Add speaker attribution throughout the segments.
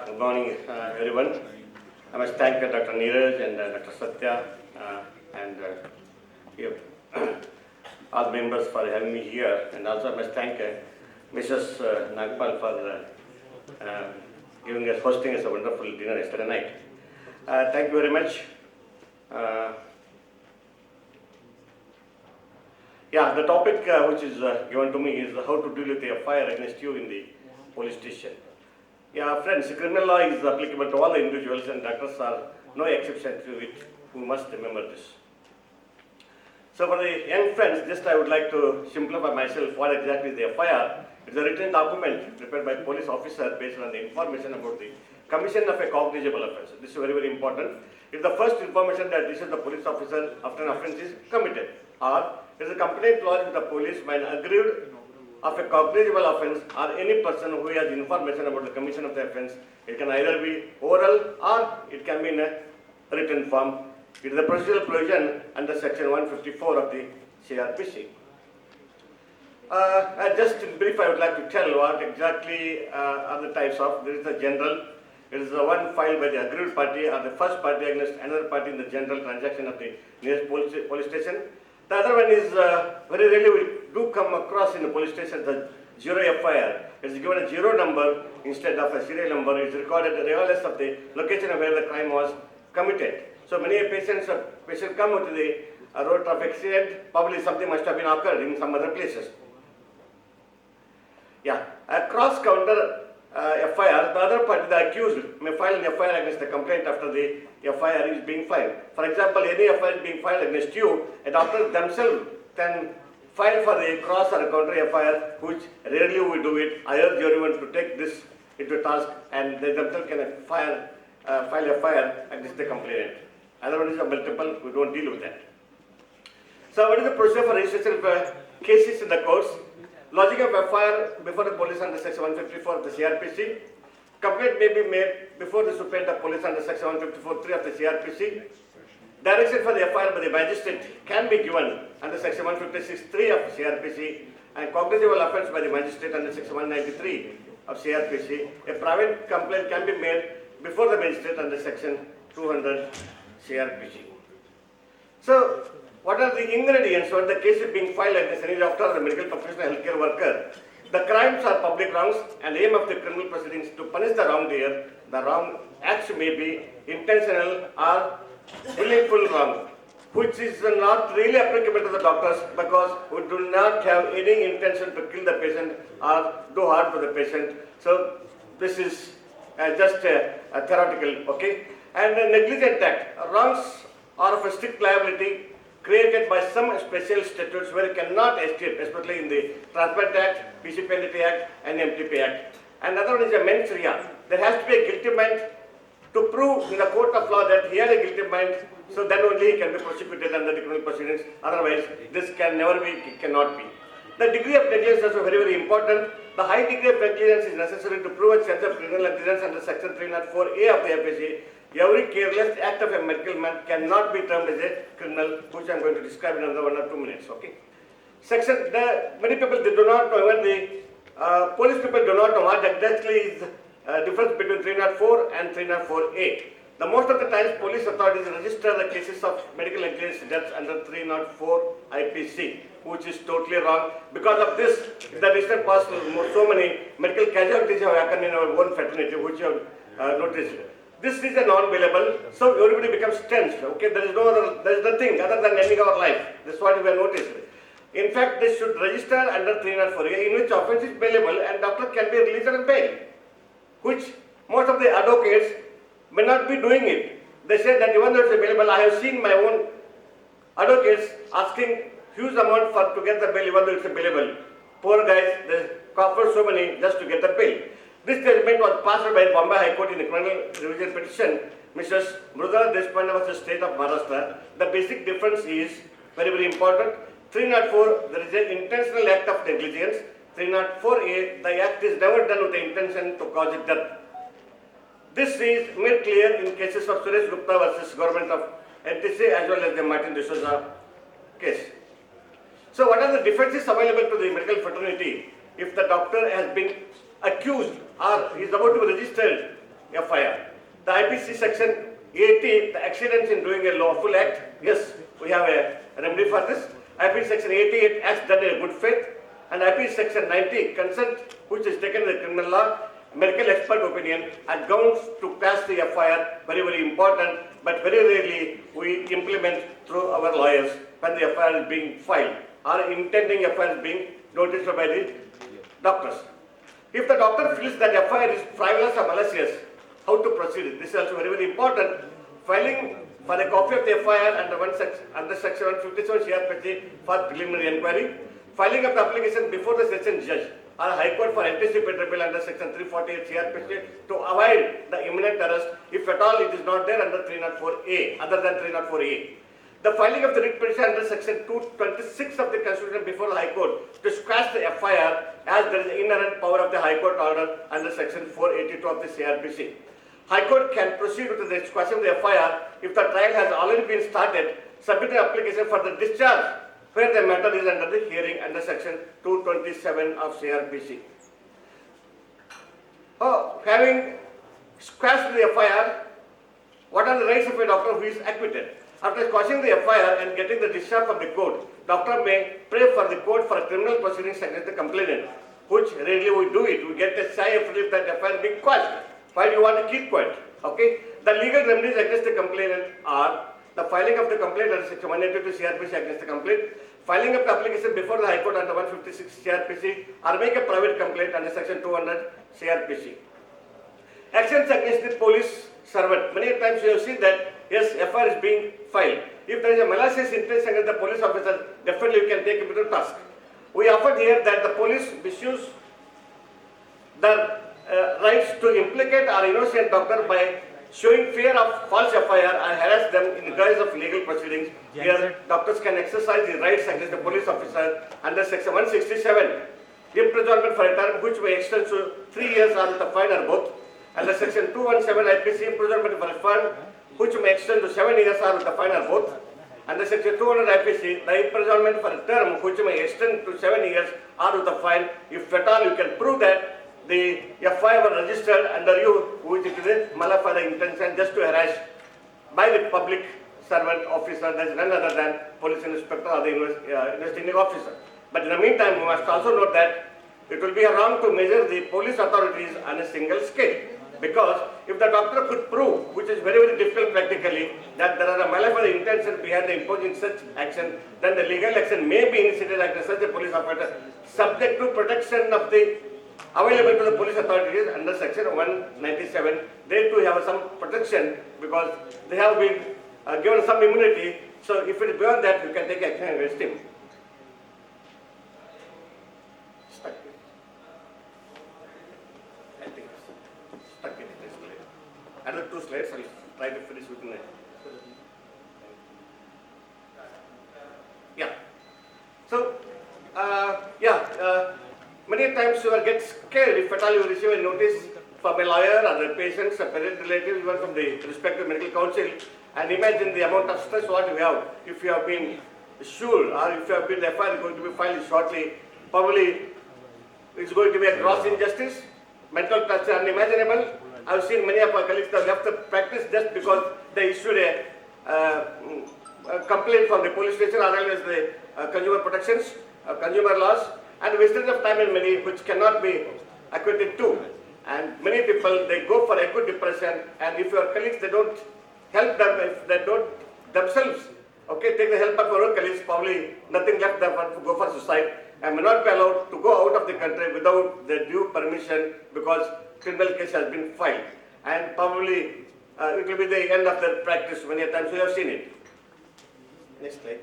Speaker 1: Good morning, everyone. I must thank Dr. Neeraj and Dr. Satya and all members for having me here. And also I must thank Mrs. Nagpal for hosting us a wonderful dinner yesterday night. Thank you very much. The topic which is given to me is how to deal with a fire against you in the police station. Friends, criminal law is applicable to all the individuals and doctors are no exception to it. We must remember this. So for the young friends, just I would like to simplify myself what exactly is the FIR. It's a written document prepared by police officer based on the information about the commission of a cognizable offence. This is very, very important. It's the first information that this is the police officer after an offence is committed, or it is a complaint lodged with the police by an aggrieved of a cognizable offence or any person who has information about the commission of the offence. It can either be oral or it can be in a written form. It is a procedural provision under section 154 of the CRPC. Just in brief, I would like to tell what exactly are the types of. There is the general. It is the one filed by the aggrieved party or the first party against another party in the general transaction of the nearest police station. The other one is very rarely we do come across in the police station the zero FIR. It is given a zero number instead of a serial number. It is recorded regardless of the location of where the crime was committed. So many patients come to the road traffic accident. Probably something must have been occurred in some other places. A cross counter FIR, the other party, the accused, may file an FIR against the complaint after the FIR is being filed. For example, any FIR is being filed against you, a doctor themselves can file for the cross or counter FIR, which rarely we do it. I urge everyone to take this into task and they themselves can file a FIR against the complainant. Otherwise, it's a multiple, we don't deal with that. So, what is the procedure for registration of cases in the courts? Lodging of FIR before the police under section 154 of the CRPC. Complaint may be made before the superintendent of police under section 154(3) of the CRPC. Direction for the FIR by the magistrate can be given under section 156(3) of CRPC and cognizable offence by the magistrate under section 193 of CRPC. A private complaint can be made before the magistrate under section 200 CRPC. So, what are the ingredients when the case is being filed against any doctor or a medical professional healthcare worker? The crimes are public wrongs and the aim of the criminal proceedings to punish the wrongdoer. The wrong acts may be intentional or willful wrong, which is not really applicable to the doctors because we do not have any intention to kill the patient or do harm to the patient. So this is just a theoretical, okay? And a negligent act, wrongs are of a strict liability created by some special statutes where you cannot escape, especially in the Transplant Act, PC Penalty Act and MTP Act. Another one is a mens rea. There has to be a guilty mind to prove in the court of law that he had a guilty mind, so then only he can be prosecuted under the criminal proceedings. Otherwise, this can never be, it cannot be. The degree of negligence is also very, very important. The high degree of negligence is necessary to prove a sense of criminal negligence under section 304A of the FAC. Every careless act of a medical man cannot be termed as a criminal, which I am going to describe in another 1 or 2 minutes. Okay. Many people they do not know, even the police people do not know what exactly is difference between 304 and 304A. The most of the times police authorities register the cases of medical negligence deaths under 304 IPC, which is totally wrong. Because of this, the recent past, so many medical casualties have happened in our own fraternity, which you have noticed. This is a non-bailable, so everybody becomes tense. Okay, there is nothing other than ending our life. That's what we have noticed. In fact, they should register under 304A, in which offence is bailable and doctor can be released on bail, which most of the advocates may not be doing it. They say that even though it's bailable, I have seen my own advocates asking huge amount to get the bail, even though it's bailable. Poor guys, they offer so many just to get the bail. This judgment was passed by Bombay High Court in the criminal revision petition, Mrs. Mrudala Deshpande versus State of Maharashtra. The basic difference is very, very important. 304, there is an intentional act of negligence. 304A, the act is never done with the intention to cause death. This is made clear in cases of Suresh Gupta versus Government of NTC as well as the Martin D'Souza case. So what are the defenses available to the medical fraternity if the doctor has been accused or is about to be registered IPC section 80, the accidents in doing a lawful act. Yes, we have a remedy for this. IPC section 88, acts done in good faith. And IPC section 90, consent which is taken in the criminal law, medical expert opinion, and grounds to pass the FIR, very, very important, but very rarely we implement through our lawyers when the FIR is being filed or intending FIR is being noticed by the doctors. If the doctor feels that FIR is frivolous or malicious, how to proceed? This is also very, very important. Filing for a copy of the FIR under section 157 CRPC for preliminary inquiry. Filing of the application before the session judge or High Court for anticipatory bail under section 348 CRPC to avoid the imminent arrest if at all it is not there under 304A, other than 304A. The filing of the writ petition under section 226 of the Constitution before the High Court to squash the FIR as there is inherent power of the High Court order under section 482 of the CRPC. High Court can proceed with the squashing of the FIR if the trial has already been started, submit an application for the discharge where the matter is under the hearing under section 227 of CRPC. Having squashed the FIR, what are the rights of a doctor who is acquitted? After squashing the FIR and getting the discharge from the court, doctor may pray for the court for criminal proceedings against the complainant, which rarely we do it. We get a sigh of relief that FIR being quashed. Why do you want to keep quiet? Okay. The legal remedies against the complainant are the filing of the complaint under section 182 CRPC against the complaint, filing of the application before the High Court under 156 CRPC, or make a private complaint under section 200 CRPC. Actions against the police servant. Many times you have seen that yes, FIR is being filed. If there is a malicious intent against the police officer, definitely you can take him to task. We often hear that the police misuse the rights to implicate our innocent doctor by showing fear of false FIR and harass them in the guise of legal proceedings. Here, doctors can exercise the rights against the police officer under section 167, imprisonment for a term which may extend to 3 years or with a fine or both. Under section 217 IPC, imprisonment for a fine which may extend to 7 years or with a fine or both. Under section 200 IPC, the imprisonment for a term which may extend to 7 years or with a fine, if at all you can prove that the FIR was registered under you, which is a malafide intention just to harass by the public servant officer, that is none other than police inspector or the investigating officer. But in the meantime, we must also note that it will be wrong to measure the police authorities on a single scale. Because if the doctor could prove, which is very, very difficult practically, that there are a malafide intention behind the imposing such action, then the legal action may be initiated against such a police officer, subject to protection of the available to the police authorities under section 197. They too have some protection because they have been given some immunity. So if it is beyond that, you can take action against him. Stuck. I think it's stuck in this slide. Another 2 slides, I'll try to finish within it. Yeah. So, many times you will get scared if at all you receive a notice from a lawyer or a patient, a parent, relative, even from the respective medical council, and imagine the amount of stress what you have. If you have been sure or if you have been FIR is going to be filed shortly, probably it's going to be a gross injustice, mental torture unimaginable. I've seen many of our colleagues have left the practice just because they issued a complaint from the police station or else the consumer protections, consumer laws, and wastage of time and money which cannot be acquitted to. And many people, they go for acute depression, and if your colleagues, they don't help them, if they don't themselves, okay, take the help of your own colleagues, probably nothing left them but to go for suicide, and may not be allowed to go out of the country without the due permission because criminal case has been filed. And probably it will be the end of their practice. Many times we have seen it. Next slide.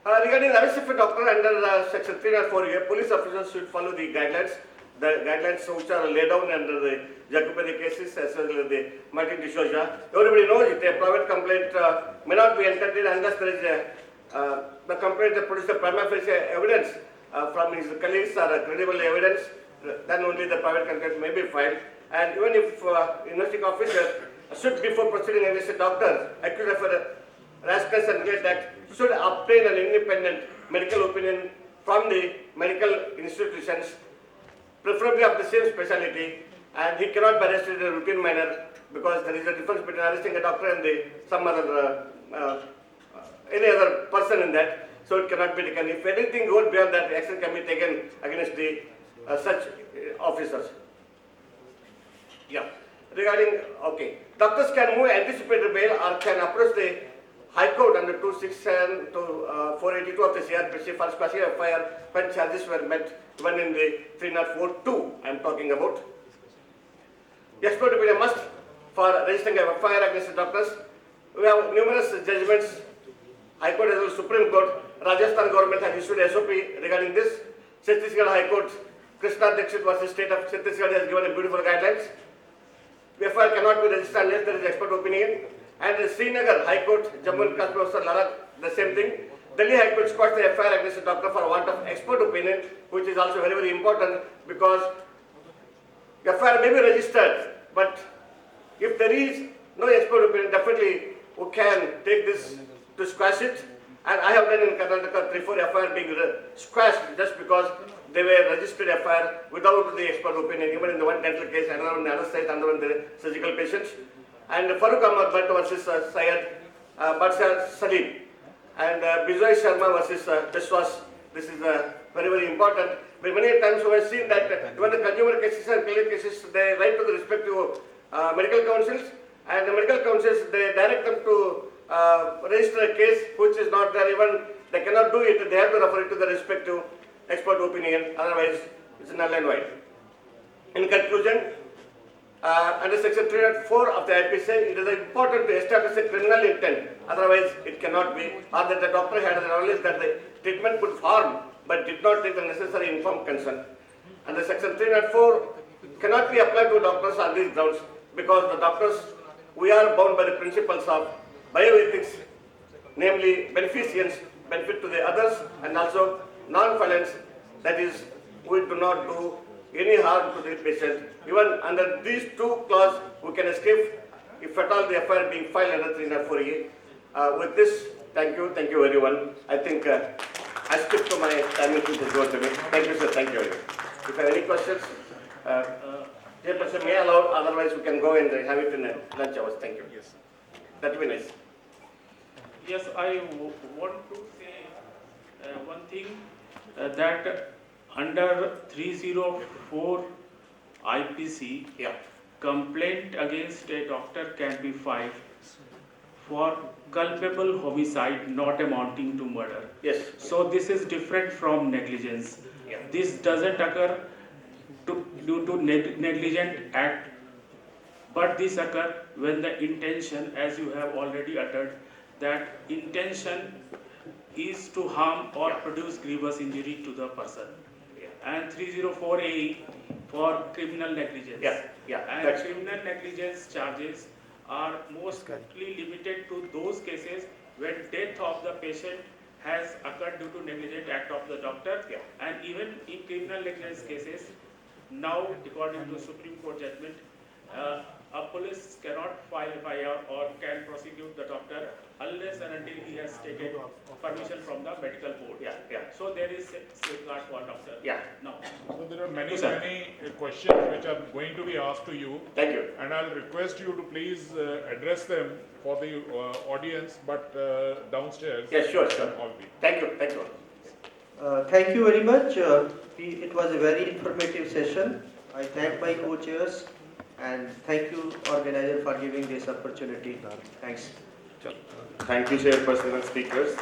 Speaker 1: Regarding the arrest of a doctor under section 304A, police officers should follow the guidelines which are laid down under the Jacopedi cases as well as the Martin D'Souza. Everybody knows it. A private complaint may not be entertained unless there is the complaint that produces a prima facie evidence from his colleagues or credible evidence. Then only the private complaint may be filed. And even if investigating officer should, before proceeding against a doctor accused of a rashness and relate act should obtain an independent medical opinion from the medical institutions, preferably of the same specialty, and he cannot be arrested in a routine manner because there is a difference between arresting a doctor and some other any other person in that. So it cannot be taken. If anything goes beyond that, action can be taken against the such officers. Yeah. Regarding, okay, doctors can move anticipated bail or can approach the High Court under 267 to 482 of the CRPC for squashing a FIR when charges were met, even in the 304(2) I am talking about. Expert opinion must for registering a FIR against the doctors. We have numerous judgments, High Court as well as Supreme Court. Rajasthan government has issued SOP regarding this. Chhattisgarh High Court, Krishna Dixit versus State of Chhattisgarh has given a beautiful guidelines. FIR cannot be registered unless there is expert opinion. And the Srinagar High Court, Jammu and Kashmir, Ladakh, the same thing. Delhi High Court squashed the FIR against the doctor for want of expert opinion, which is also very, very important because FIR may be registered, but if there is no expert opinion, definitely we can take this to squash it. And I have done in Karnataka 3-4 FIR being squashed just because they were registered FIR without the expert opinion, even in the one dental case, another one in the other side, another one in the surgical patients. And Farooq Ahmad Bhatt versus Syed Badsar Salim. And Bijoy Sharma versus Biswas. This is very, very important. But many times we have seen that even the consumer cases and clinic cases, they write to the respective medical councils, and the medical councils, they direct them to register a case which is not there. Even they cannot do it, they have to refer it to the respective expert opinion, otherwise it's null and void. In conclusion, under section 304 of the IPC, it is important to establish a criminal intent, otherwise it cannot be, or that the doctor had the knowledge that the treatment could harm but did not take the necessary informed consent. Under section 304 cannot be applied to doctors on these grounds because the doctors, we are bound by the principles of bioethics, namely beneficence, benefit to the others, and also non-violence, that is, we do not do any harm to the patient. Even under these two clauses, we can escape if at all the FIR being filed under 304A. With this, thank you everyone. I think I stick to my timing to go to me. Thank you, sir. Thank you. If you have any questions, Chairperson may allow, otherwise we can go and have it in lunch hours. Thank you. Yes. That will be nice.
Speaker 2: Yes, I want to say one thing that under 304 IPC, complaint against a doctor can be filed for culpable homicide not amounting to murder.
Speaker 1: Yes.
Speaker 2: So this is different from negligence.
Speaker 1: Yeah.
Speaker 2: This doesn't occur due to negligent act, but this occurs when the intention, as you have already uttered, that intention is to harm or produce grievous injury to the person. And 304A for criminal negligence. And criminal negligence charges are mostly limited to those cases when death of the patient has occurred due to negligent act of the doctor. And even in criminal negligence cases, now according to Supreme Court judgment, a police cannot file FIR or can prosecute the doctor unless and until he has taken permission from the medical board. So there is safeguard for doctor. Now.
Speaker 3: So there are many questions which are going to be asked to you.
Speaker 1: Thank you.
Speaker 3: And I'll request you to please address them for the audience, but downstairs.
Speaker 1: Yes, sure.
Speaker 3: All be.
Speaker 1: Thank you.
Speaker 4: Thank you very much. It was a very informative session. I thank my co-chairs and thank you, organizer, for giving this opportunity. Thanks.
Speaker 1: Thank you, Chairperson and speakers.